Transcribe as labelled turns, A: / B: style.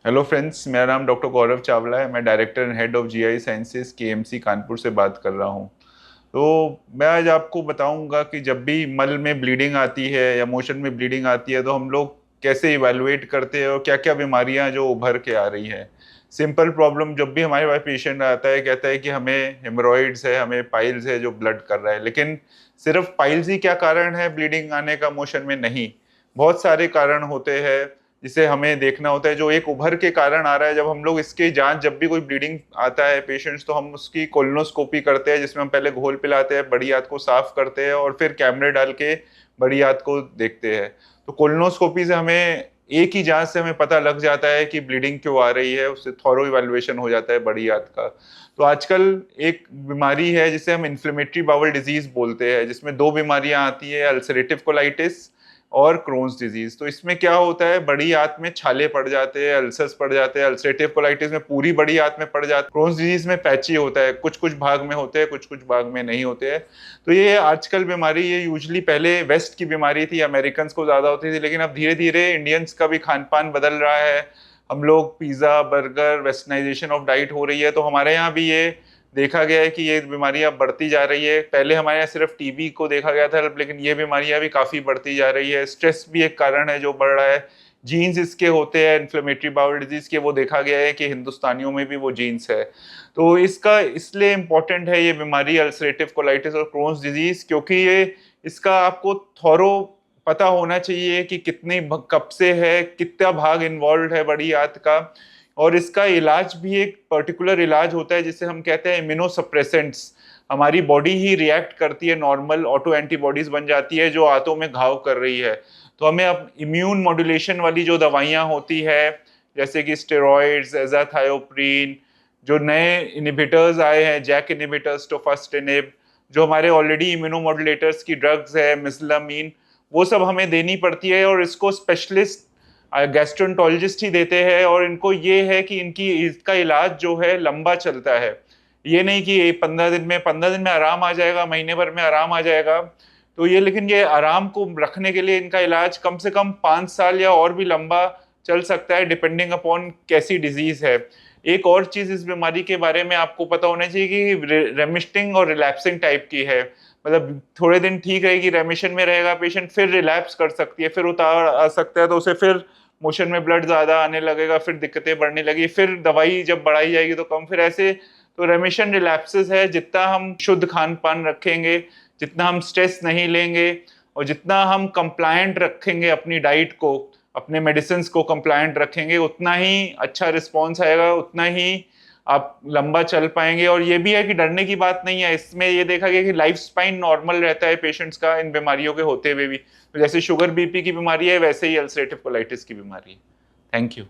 A: Hello friends, मेरा नाम doctor गौरव चावला है। मैं director and head of GI sciences KMC Kanpur से बात कर रहा हूँ। तो मैं आज आपको बताऊंगा कि जब भी मल में ब्लीडिंग आती है या मोशन में ब्लीडिंग आती है तो हम लोग कैसे इवैल्यूएट करते हैं और क्या क्या बीमारियां जो उभर के आ रही हैं। सिंपल प्रॉब्लम, जब भी हमारे पास पेशेंट आता है कहता है कि हमें हेमोरॉइड्स है, हमें पाइल्स है जो ब्लड कर रहा है। लेकिन सिर्फ पाइल्स ही क्या कारण है ब्लीडिंग आने का मोशन में? नहीं, बहुत सारे कारण होते हैं जिसे हमें देखना होता है। जो एक उभर के कारण आ रहा है, जब हम लोग इसके जांच, जब भी कोई ब्लीडिंग आता है पेशेंट्स, तो हम उसकी कोलोनोस्कोपी करते हैं जिसमें हम पहले घोल पिलाते हैं, बड़ी आंत को साफ करते हैं और फिर कैमरे डाल के बड़ी आंत को देखते हैं। तो कोलोनोस्कोपी से हमें एक ही जांच से हमें पता लग जाता है कि ब्लीडिंग क्यों आ रही है, उससे थॉरो इवैल्यूएशन हो जाता है बड़ी आंत का। तो आजकल एक बीमारी है जिसे हम इन्फ्लेमेटरी बाउल डिजीज बोलते हैं, जिसमें दो बीमारियां आती है, अल्सरेटिव कोलाइटिस और क्रोन्स डिजीज। तो इसमें क्या होता है, बड़ी आंत में छाले पड़ जाते हैं, अल्सर्स पड़ जाते हैं। अल्सरेटिव कोलाइटिस में पूरी बड़ी आंत में पड़ जाते हैं। क्रोन्स डिजीज में पैची होता है, कुछ कुछ भाग में होते हैं, कुछ कुछ भाग में नहीं होते हैं। तो ये आजकल बीमारी, ये यूजुअली पहले वेस्ट की बीमारी थी, अमेरिकन को ज्यादा होती थी, लेकिन अब धीरे धीरे इंडियंस का भी खान पान बदल रहा है। हम लोग pizza burger, westernisation of diet हो रही है, तो हमारे यहाँ भी ये देखा गया है कि ये बीमारी अब बढ़ती जा रही है। पहले हमारे यहाँ सिर्फ टीबी को देखा गया था, लेकिन ये बीमारियां भी काफी बढ़ती जा रही है। स्ट्रेस भी एक कारण है जो बढ़ रहा है। जीन्स इसके होते हैं इन्फ्लेमेटरी बाउल डिजीज के, वो देखा गया है कि हिंदुस्तानियों में भी वो जीन्स है। तो इसका इसलिए इम्पोर्टेंट है ये बीमारी, अल्सरेटिव कोलाइटिस और क्रोन्स डिजीज, क्योंकि ये इसका आपको थॉरो पता होना चाहिए कि कितनी कब से है, कितना भाग इन्वॉल्व है बड़ी आंत का। और इसका इलाज भी एक पर्टिकुलर इलाज होता है जिसे हम कहते हैं इम्यूनोसप्रेसेंट्स। हमारी बॉडी ही रिएक्ट करती है, नॉर्मल ऑटो एंटीबॉडीज बन जाती है जो आंतों में घाव कर रही है। तो हमें अब इम्यून मॉड्यूलेशन वाली जो दवाइयां होती है, जैसे कि स्टेरॉइड्स, एजाथायोप्रीन, जो नए इनिबिटर्स आए हैं, जैक इनिबिटर्स, टोफास्टिनिब, जो हमारे ऑलरेडी इम्यूनोमॉड्यूलेटर्स की ड्रग्स है, मिसलामीन, वो सब हमें देनी पड़ती है। और इसको स्पेशलिस्ट गैस्ट्रोएंटरोलॉजिस्ट ही देते हैं। और इनको ये है कि इसका इलाज जो है लंबा चलता है। ये नहीं कि 15 दिन में आराम आ जाएगा, महीने भर में आराम आ जाएगा। तो ये, लेकिन ये आराम को रखने के लिए इनका इलाज कम से कम 5 साल या और भी लंबा चल सकता है, डिपेंडिंग अपॉन कैसी डिजीज है। एक और चीज इस बीमारी के बारे में आपको पता होना चाहिए कि रेमिस्टिंग और रिलैप्सिंग टाइप की है। मतलब थोड़े दिन ठीक रहेगी, रेमिशन में रहेगा पेशेंट, फिर रिलैप्स कर सकती है, फिर उतार आ सकता है, तो उसे फिर मोशन में ब्लड ज्यादा आने लगेगा, फिर दिक्कतें बढ़ने लगी, फिर दवाई जब बढ़ाई जाएगी तो कम, फिर ऐसे। तो रेमिशन रिलैप्सेस है। जितना हम शुद्ध खान पान रखेंगे, जितना हम स्ट्रेस नहीं लेंगे और जितना हम कंप्लायंट रखेंगे अपनी डाइट को, अपने मेडिसिन को कंप्लायंट रखेंगे, उतना ही अच्छा रिस्पॉन्स आएगा, उतना ही आप लंबा चल पाएंगे। और ये भी है कि डरने की बात नहीं है। इसमें ये देखा गया कि लाइफ स्पाइन नॉर्मल रहता है पेशेंट्स का इन बीमारियों के होते हुए भी। तो जैसे शुगर बीपी की बीमारी है, वैसे ही अल्सरेटिव कोलाइटिस की बीमारी है। Thank you.